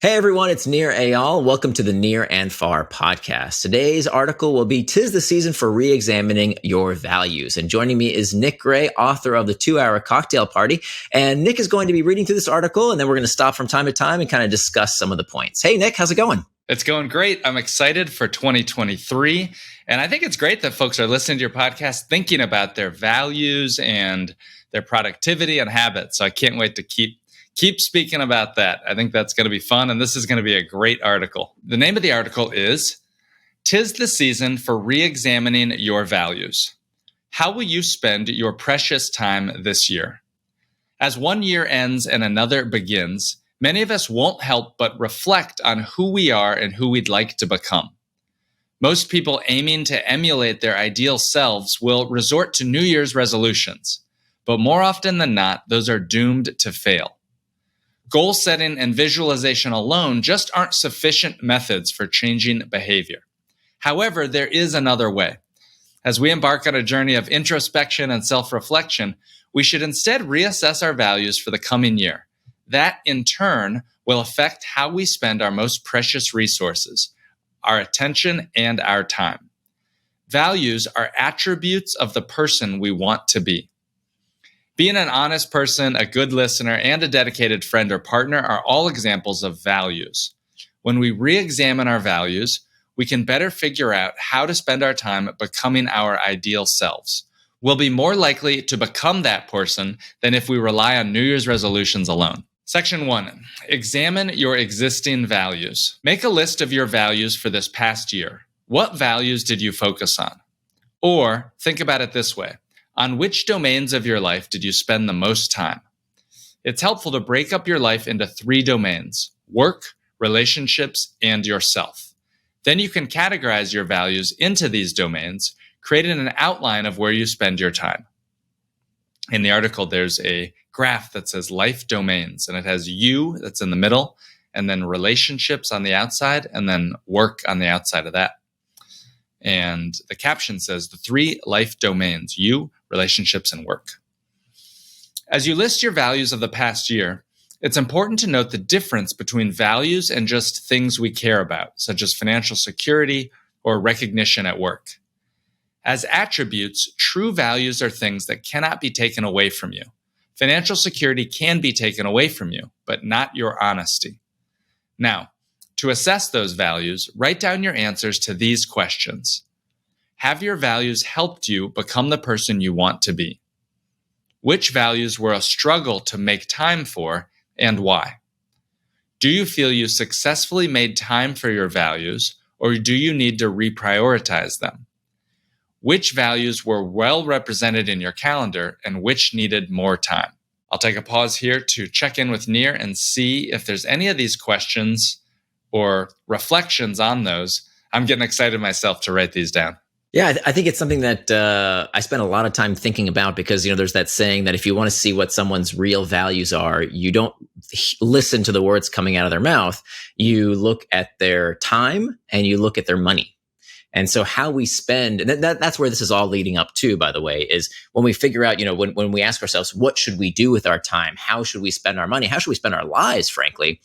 Hey everyone, it's Near Ayal. Welcome to the Near and Far podcast. Today's article will be "'Tis the Season for Reexamining Your Values." And joining me is Nick Gray, author of The 2-Hour Cocktail Party. And Nick is going to be reading through this article, and then we're going to stop from time to time and kind of discuss some of the points. Hey Nick, how's it going? It's going great. I'm excited for 2023. And I think it's great that folks are listening to your podcast, thinking about their values and their productivity and habits. So I can't wait to keep speaking about that. I think that's going to be fun, and this is going to be a great article. The name of the article is "'Tis the Season for Reexamining Your Values. How will you spend your precious time this year?" As one year ends and another begins, many of us won't help but reflect on who we are and who we'd like to become. Most people aiming to emulate their ideal selves will resort to New Year's resolutions, but more often than not, those are doomed to fail. Goal setting and visualization alone just aren't sufficient methods for changing behavior. However, there is another way. As we embark on a journey of introspection and self-reflection, we should instead reassess our values for the coming year. That, in turn, will affect how we spend our most precious resources, our attention and our time. Values are attributes of the person we want to be. Being an honest person, a good listener, and a dedicated friend or partner are all examples of values. When we re-examine our values, we can better figure out how to spend our time becoming our ideal selves. We'll be more likely to become that person than if we rely on New Year's resolutions alone. Section 1. Examine your existing values. Make a list of your values for this past year. What values did you focus on? Or think about it this way. On which domains of your life did you spend the most time? It's helpful to break up your life into 3 domains: work, relationships, and yourself. Then you can categorize your values into these domains, creating an outline of where you spend your time. In the article, there's a graph that says life domains, and it has you that's in the middle, and then relationships on the outside, and then work on the outside of that. And the caption says the 3 life domains: you, relationships, and work. As you list your values of the past year, it's important to note the difference between values and just things we care about, such as financial security or recognition at work. As attributes, true values are things that cannot be taken away from you. Financial security can be taken away from you, but not your honesty. Now, to assess those values, write down your answers to these questions. Have your values helped you become the person you want to be? Which values were a struggle to make time for, and why? Do you feel you successfully made time for your values, or do you need to reprioritize them? Which values were well represented in your calendar, and which needed more time? I'll take a pause here to check in with Near and see if there's any of these questions or reflections on those. I'm getting excited myself to write these down. Yeah, I think it's something that I spent a lot of time thinking about because, there's that saying that if you want to see what someone's real values are, you don't listen to the words coming out of their mouth. You look at their time and you look at their money. And so how we spend, and that's where this is all leading up to, by the way, is when we figure out, when we ask ourselves, what should we do with our time? How should we spend our money? How should we spend our lives, frankly?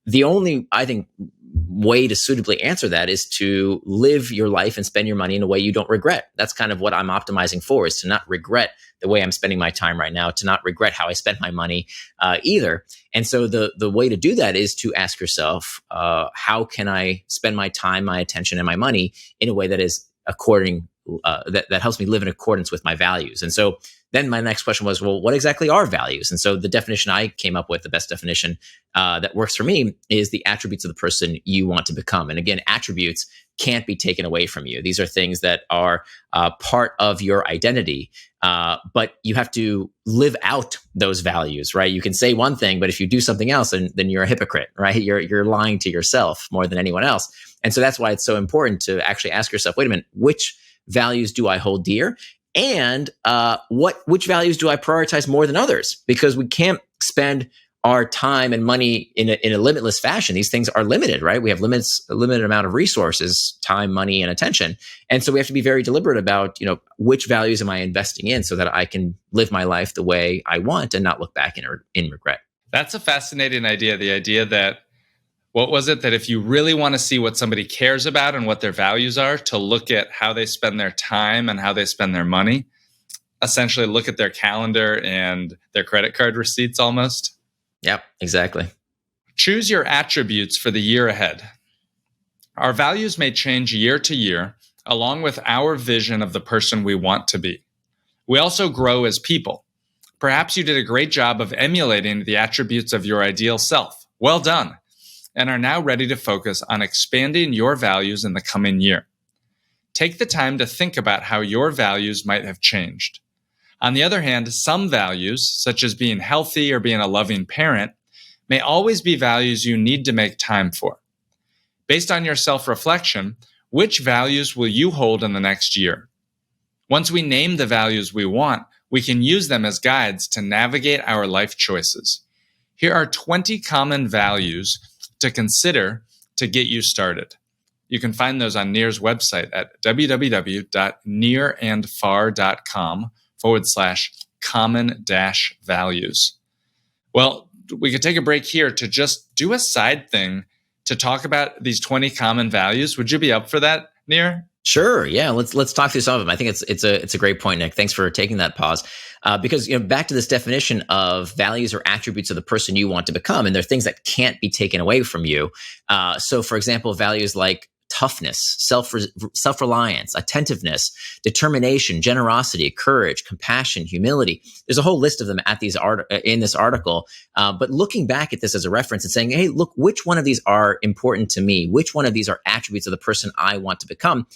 The only, I think, way to suitably answer that is to live your life and spend your money in a way you don't regret. That's kind of what I'm optimizing for, is to not regret the way I'm spending my time right now, to not regret how I spent my money either. And so the way to do that is to ask yourself, how can I spend my time, my attention, and my money in a way that is that helps me live in accordance with my values? And so then my next question was, well, what exactly are values? And so the definition I came up with, the best definition that works for me, is the attributes of the person you want to become. And again, attributes can't be taken away from you. These are things that are part of your identity, but you have to live out those values, right? You can say one thing, but if you do something else, then you're a hypocrite, right? You're lying to yourself more than anyone else. And so that's why it's so important to actually ask yourself, wait a minute, which values do I hold dear? And which values do I prioritize more than others? Because we can't spend our time and money in a limitless fashion. These things are limited, right? We have a limited amount of resources, time, money, and attention. And so we have to be very deliberate about, which values am I investing in so that I can live my life the way I want and not look back in regret. That's a fascinating idea. The idea that What was it that if you really want to see what somebody cares about and what their values are, to look at how they spend their time and how they spend their money? Essentially look at their calendar and their credit card receipts almost. Yep, exactly. Choose your attributes for the year ahead. Our values may change year to year, along with our vision of the person we want to be. We also grow as people. Perhaps you did a great job of emulating the attributes of your ideal self. Well done. And are now ready to focus on expanding your values in the coming year. Take the time to think about how your values might have changed. On the other hand, some values, such as being healthy or being a loving parent, may always be values you need to make time for. Based on your self-reflection, which values will you hold in the next year? Once we name the values we want, we can use them as guides to navigate our life choices. Here are 20 common values to consider to get you started. You can find those on Near's website at www.nearandfar.com/common-values. Well, we could take a break here to just do a side thing to talk about these 20 common values. Would you be up for that, Near? Sure. Yeah. Let's talk through some of them. I think it's a great point, Nick. Thanks for taking that pause. Because back to this definition of values or attributes of the person you want to become, and they're things that can't be taken away from you. So, for example, values like toughness, self-reliance, attentiveness, determination, generosity, courage, compassion, humility. There's a whole list of them in this article. But looking back at this as a reference and saying, hey, look, which one of these are important to me? Which one of these are attributes of the person I want to become?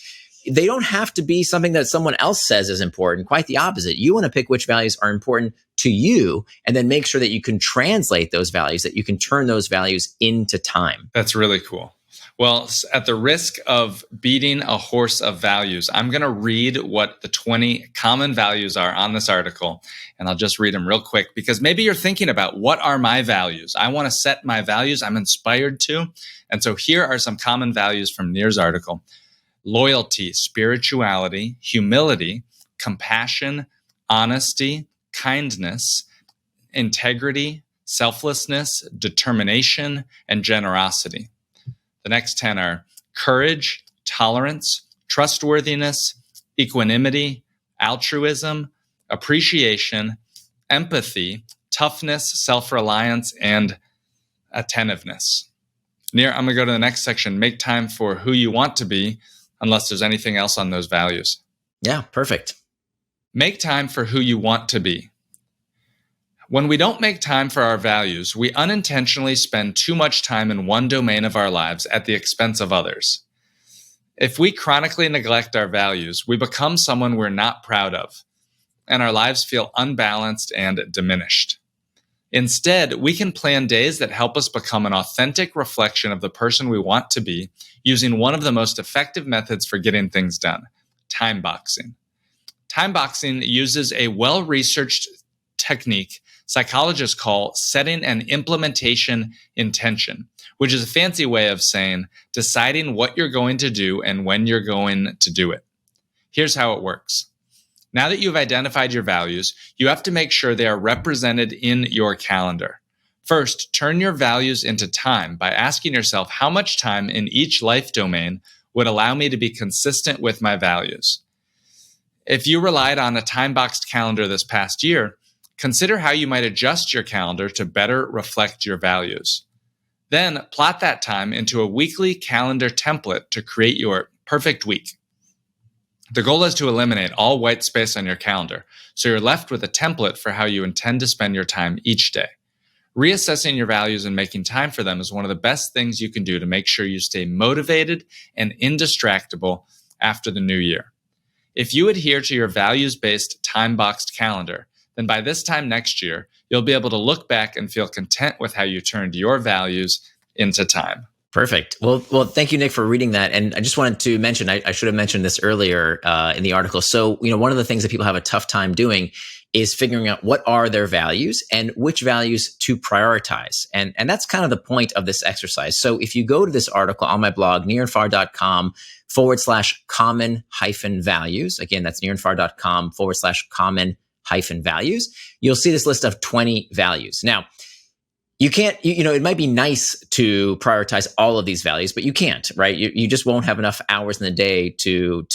They don't have to be something that someone else says is important. Quite the opposite. You want to pick which values are important to you and then make sure that you can translate those values, that you can turn those values into time. That's really cool. Well, at the risk of beating a horse of values, I'm going to read what the 20 common values are on this article, and I'll just read them real quick because maybe you're thinking about what are my values? I want to set my values. I'm inspired to. And so here are some common values from Near's article: loyalty, spirituality, humility, compassion, honesty, kindness, integrity, selflessness, determination, and generosity. The next 10 are courage, tolerance, trustworthiness, equanimity, altruism, appreciation, empathy, toughness, self-reliance, and attentiveness. Near, I'm going to go to the next section. Make time for who you want to be, unless there's anything else on those values. Yeah, perfect. Make time for who you want to be. When we don't make time for our values, we unintentionally spend too much time in one domain of our lives at the expense of others. If we chronically neglect our values, we become someone we're not proud of, and our lives feel unbalanced and diminished. Instead, we can plan days that help us become an authentic reflection of the person we want to be using one of the most effective methods for getting things done: time boxing. Time boxing uses a well-researched technique psychologists call setting an implementation intention, which is a fancy way of saying deciding what you're going to do and when you're going to do it. Here's how it works. Now that you've identified your values, you have to make sure they are represented in your calendar. First, turn your values into time by asking yourself how much time in each life domain would allow me to be consistent with my values. If you relied on a time-boxed calendar this past year, consider how you might adjust your calendar to better reflect your values. Then plot that time into a weekly calendar template to create your perfect week. The goal is to eliminate all white space on your calendar, so you're left with a template for how you intend to spend your time each day. Reassessing your values and making time for them is one of the best things you can do to make sure you stay motivated and indistractable after the new year. If you adhere to your values-based time-boxed calendar, then by this time next year, you'll be able to look back and feel content with how you turned your values into time. Perfect. Well, thank you, Nick, for reading that. And I just wanted to mention, I should have mentioned this earlier in the article. So, one of the things that people have a tough time doing is figuring out what are their values and which values to prioritize. And that's kind of the point of this exercise. So if you go to this article on my blog, nearandfar.com/common-values, again, that's nearandfar.com/common-values, you'll see this list of 20 values. Now, You can't, it might be nice to prioritize all of these values, but you can't, right? You just won't have enough hours in the day to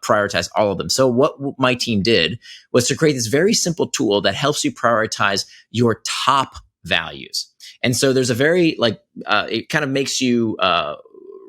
prioritize all of them. So what my team did was to create this very simple tool that helps you prioritize your top values. And so there's a very it kind of makes you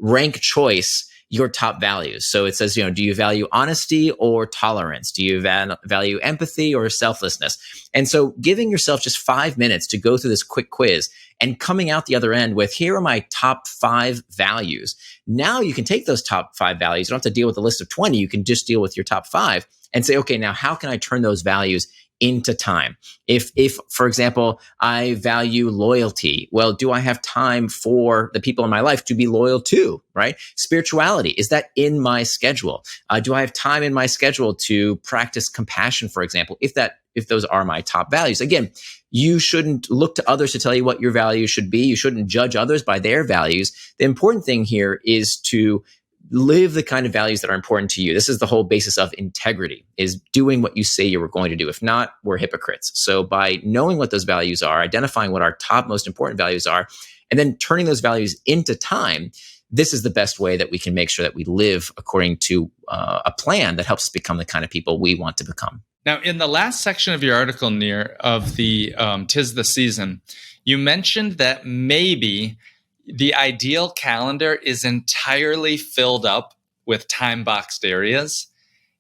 rank choice your top values. So it says, do you value honesty or tolerance? Do you value empathy or selflessness? And so giving yourself just 5 minutes to go through this quick quiz and coming out the other end with, here are my top 5 values. Now you can take those top 5 values. You don't have to deal with a list of 20. You can just deal with your top 5 and say, okay, now how can I turn those values into time? If, for example, I value loyalty, well, do I have time for the people in my life to be loyal to, right? Spirituality, is that in my schedule? Do I have time in my schedule to practice compassion, for example, if those are my top values? Again, you shouldn't look to others to tell you what your values should be. You shouldn't judge others by their values. The important thing here is to live the kind of values that are important to you. This is the whole basis of integrity, is doing what you say you were going to do. If not, we're hypocrites. So by knowing what those values are, identifying what our top most important values are, and then turning those values into time, this is the best way that we can make sure that we live according to a plan that helps us become the kind of people we want to become. Now, in the last section of your article, Nir, of the 'Tis the Season, you mentioned that maybe the ideal calendar is entirely filled up with time-boxed areas.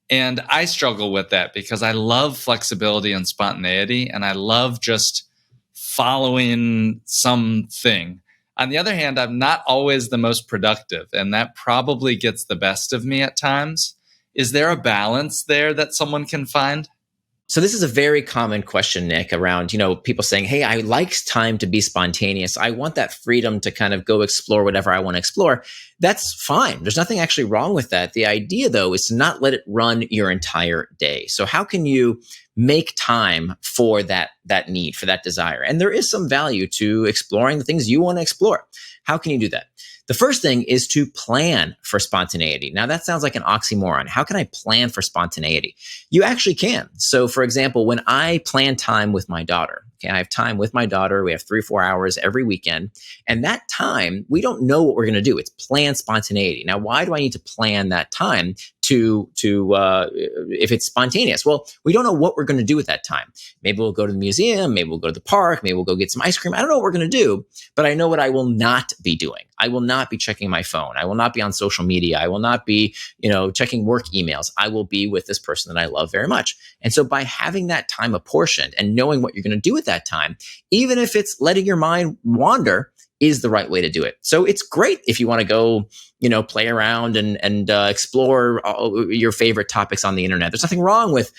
And I struggle with that because I love flexibility and spontaneity, and I love just following something. On the other hand, I'm not always the most productive, and that probably gets the best of me at times. Is there a balance there that someone can find? So this is a very common question, Nick, around, people saying, hey, I like time to be spontaneous. I want that freedom to kind of go explore whatever I want to explore. That's fine. There's nothing actually wrong with that. The idea, though, is to not let it run your entire day. So how can you make time for that need, for that desire? And there is some value to exploring the things you want to explore. How can you do that? The first thing is to plan for spontaneity. Now, that sounds like an oxymoron. How can I plan for spontaneity? You actually can. So, for example, when I plan time with my daughter, I have time with my daughter. We have 3 or 4 hours every weekend. And that time, we don't know what we're going to do. It's planned spontaneity. Now, why do I need to plan that time if it's spontaneous? Well, we don't know what we're going to do with that time. Maybe we'll go to the museum. Maybe we'll go to the park. Maybe we'll go get some ice cream. I don't know what we're going to do, but I know what I will not be doing. I will not be checking my phone. I will not be on social media. I will not be, checking work emails. I will be with this person that I love very much. And so by having that time apportioned and knowing what you're going to do at that time, even if it's letting your mind wander, is the right way to do it. So it's great if you want to go, play around and explore your favorite topics on the internet. There's nothing wrong with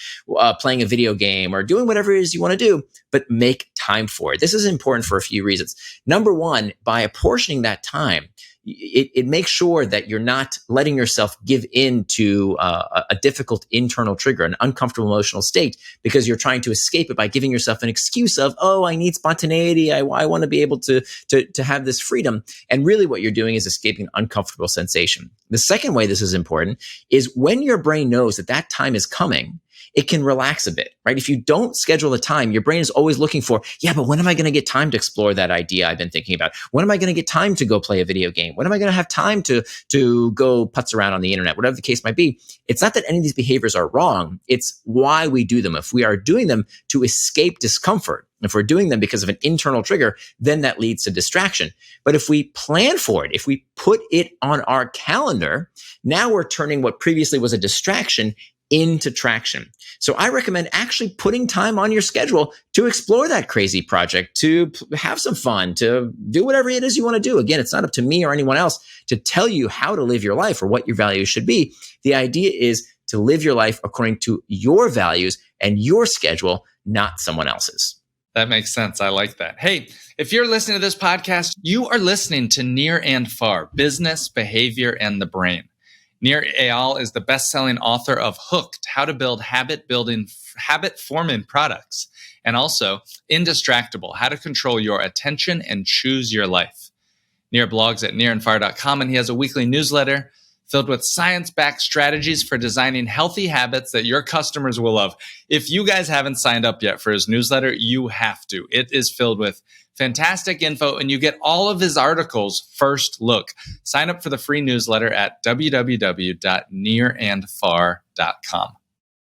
playing a video game or doing whatever it is you want to do, but make time for it. This is important for a few reasons. Number one, by apportioning that time, it makes sure that you're not letting yourself give in to a difficult internal trigger, an uncomfortable emotional state, because you're trying to escape it by giving yourself an excuse of, oh, I need spontaneity. I want to be able to have this freedom. And really what you're doing is escaping an uncomfortable sensation. The second way this is important is when your brain knows that time is coming, it can relax a bit, right? If you don't schedule the time, your brain is always looking for, but when am I going to get time to explore that idea I've been thinking about? When am I going to get time to go play a video game? When am I going to have time to go putz around on the internet? Whatever the case might be. It's not that any of these behaviors are wrong. It's why we do them. If we are doing them to escape discomfort, if we're doing them because of an internal trigger, then that leads to distraction. But if we plan for it, if we put it on our calendar, now we're turning what previously was a distraction into traction. So I recommend actually putting time on your schedule to explore that crazy project, to have some fun, to do whatever it is you want to do. Again, it's not up to me or anyone else to tell you how to live your life or what your values should be. The idea is to live your life according to your values and your schedule, not someone else's. That makes sense. I like that. Hey, if you're listening to this podcast, you are listening to Nir and Far, Business, Behavior, and the Brain. Nir Eyal is the best-selling author of Hooked, How to Build Habit-Forming Products, and also Indistractable, How to Control Your Attention and Choose Your Life. Nir blogs at nirandfar.com, and he has a weekly newsletter filled with science-backed strategies for designing healthy habits that your customers will love. If you guys haven't signed up yet for his newsletter, you have to. It is filled with Fantastic info, and you get all of his articles first look. Sign up for the free newsletter at www.nearandfar.com.